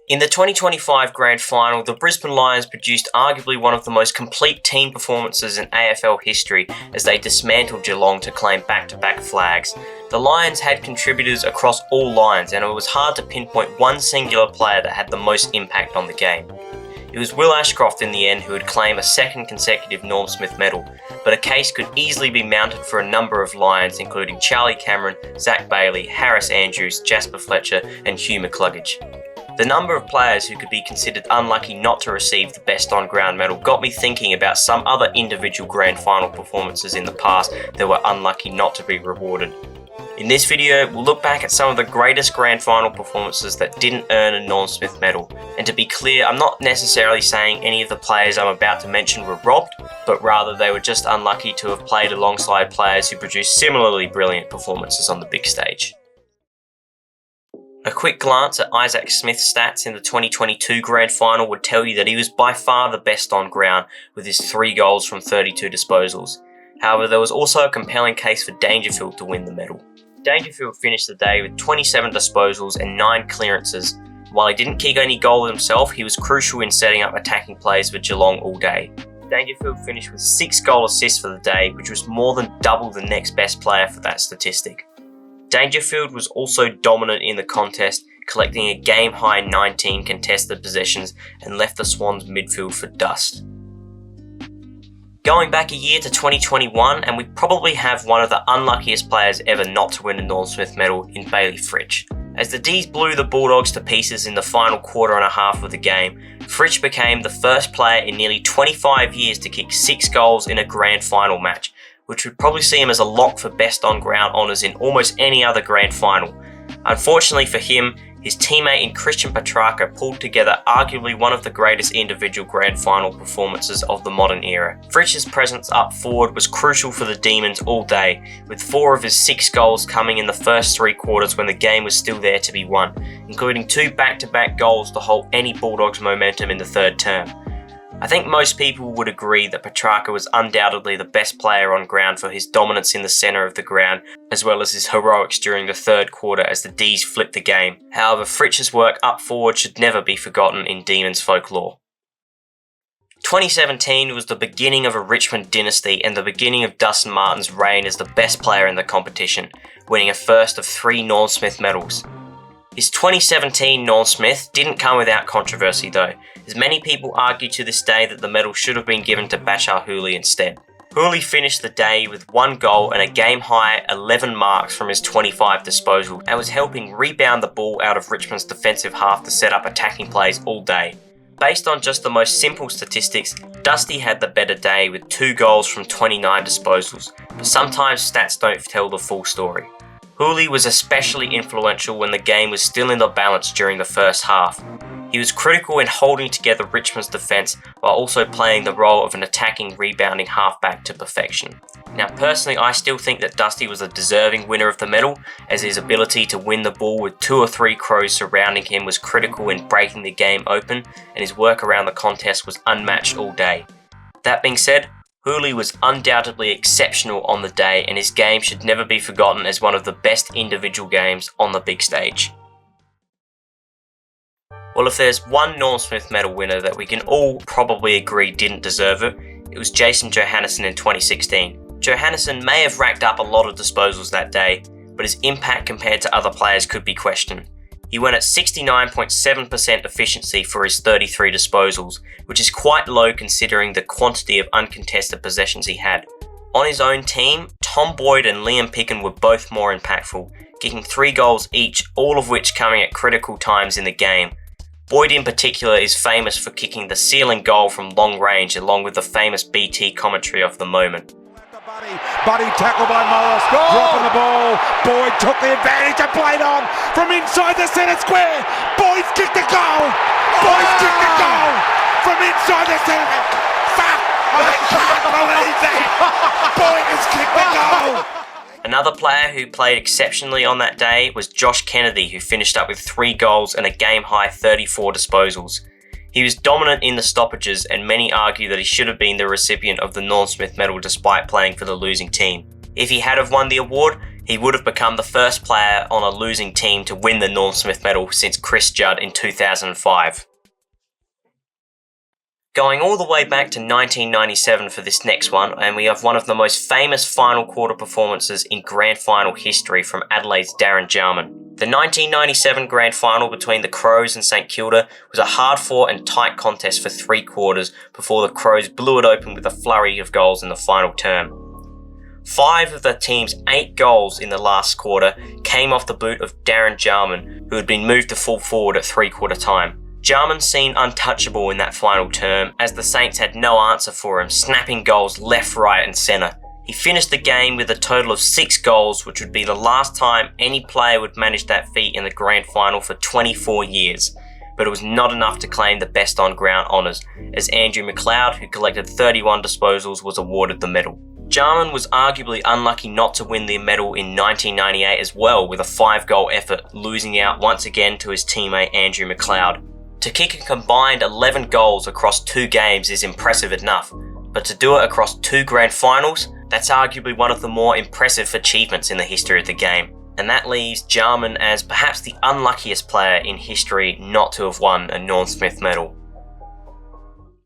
In the 2025 Grand Final, the Brisbane Lions produced arguably one of the most complete team performances in AFL history as they dismantled Geelong to claim back-to-back flags. The Lions had contributors across all lines, and it was hard to pinpoint one singular player that had the most impact on the game. It was Will Ashcroft in the end who would claim a second consecutive Norm Smith medal, but a case could easily be mounted for a number of Lions, including Charlie Cameron, Zach Bailey, Harris Andrews, Jasper Fletcher and Hugh McCluggage. The number of players who could be considered unlucky not to receive the Best On Ground medal got me thinking about some other individual Grand Final performances in the past that were unlucky not to be rewarded. In this video, we'll look back at some of the greatest Grand Final performances that didn't earn a Norm Smith medal. And to be clear, I'm not necessarily saying any of the players I'm about to mention were robbed, but rather they were just unlucky to have played alongside players who produced similarly brilliant performances on the big stage. A quick glance at Isaac Smith's stats in the 2022 Grand Final would tell you that he was by far the best on ground with his 3 goals from 32 disposals. However, there was also a compelling case for Dangerfield to win the medal. Dangerfield finished the day with 27 disposals and 9 clearances. While he didn't kick any goal himself, he was crucial in setting up attacking plays for Geelong all day. Dangerfield finished with 6 goal assists for the day, which was more than double the next best player for that statistic. Dangerfield was also dominant in the contest, collecting a game-high 19 contested possessions and left the Swans midfield for dust. Going back a year to 2021, and we probably have one of the unluckiest players ever not to win a Norm Smith medal in Bailey Fritsch. As the D's blew the Bulldogs to pieces in the final quarter and a half of the game, Fritsch became the first player in nearly 25 years to kick 6 goals in a Grand Final match, which would probably see him as a lock for best on ground honours in almost any other Grand Final. Unfortunately for him, his teammate in Christian Petrarca pulled together arguably one of the greatest individual Grand Final performances of the modern era. Fritsch's presence up forward was crucial for the Demons all day, with 4 of his 6 goals coming in the first 3 quarters when the game was still there to be won, including 2 back-to-back goals to halt any Bulldogs momentum in the third term. I think most people would agree that Petrarca was undoubtedly the best player on ground for his dominance in the centre of the ground, as well as his heroics during the third quarter as the D's flipped the game. However, Fritsch's work up forward should never be forgotten in Demons folklore. 2017 was the beginning of a Richmond dynasty and the beginning of Dustin Martin's reign as the best player in the competition, winning a first of 3 Norm Smith medals. His 2017 Norm Smith didn't come without controversy though, as many people argue to this day that the medal should have been given to Bachar Houli instead. Houli finished the day with 1 goal and a game-high 11 marks from his 25 disposals and was helping rebound the ball out of Richmond's defensive half to set up attacking plays all day. Based on just the most simple statistics, Dusty had the better day with 2 goals from 29 disposals, but sometimes stats don't tell the full story. Houli was especially influential when the game was still in the balance during the first half. He was critical in holding together Richmond's defence while also playing the role of an attacking, rebounding halfback to perfection. Now personally, I still think that Dusty was a deserving winner of the medal, as his ability to win the ball with 2 or 3 Crows surrounding him was critical in breaking the game open, and his work around the contest was unmatched all day. That being said, Houli was undoubtedly exceptional on the day, and his game should never be forgotten as one of the best individual games on the big stage. Well, if there's one Norm Smith medal winner that we can all probably agree didn't deserve it, it was Jason Johannisen in 2016. Johannisen may have racked up a lot of disposals that day, but his impact compared to other players could be questioned. He went at 69.7% efficiency for his 33 disposals, which is quite low considering the quantity of uncontested possessions he had. On his own team, Tom Boyd and Liam Picken were both more impactful, kicking 3 goals each, all of which coming at critical times in the game. Boyd in particular is famous for kicking the ceiling goal from long range along with the famous BT commentary of the moment. Buddy tackled by Morris, dropping the ball. Boyd took the advantage and played on from inside the centre square. Boyd's kicked the goal. Boyd's kicked the goal from inside the centre. Fuck! I can't believe that. Boyd has kicked the goal. Another player who played exceptionally on that day was Josh Kennedy, who finished up with 3 goals and a game-high 34 disposals. He was dominant in the stoppages, and many argue that he should have been the recipient of the Norm Smith medal despite playing for the losing team. If he had have won the award, He would have become the first player on a losing team to win the Norm Smith medal since Chris Judd in 2005. Going all the way back to 1997 for this next one, and we have one of the most famous final quarter performances in grand final history from Adelaide's Darren Jarman. The 1997 grand final between the Crows and St Kilda was a hard-fought and tight contest for 3 quarters before the Crows blew it open with a flurry of goals in the final term. 5 of the team's 8 goals in the last quarter came off the boot of Darren Jarman, who had been moved to full forward at 3-quarter time. Jarman seemed untouchable in that final term, as the Saints had no answer for him, snapping goals left, right and centre. He finished the game with a total of 6 goals, which would be the last time any player would manage that feat in the grand final for 24 years. But it was not enough to claim the best on ground honours, as Andrew McLeod, who collected 31 disposals, was awarded the medal. Jarman was arguably unlucky not to win the medal in 1998 as well, with a 5-goal effort, losing out once again to his teammate Andrew McLeod. To kick a combined 11 goals across 2 games is impressive enough, but to do it across 2 grand finals, that's arguably one of the more impressive achievements in the history of the game. And that leaves Jarman as perhaps the unluckiest player in history not to have won a Norm Smith medal.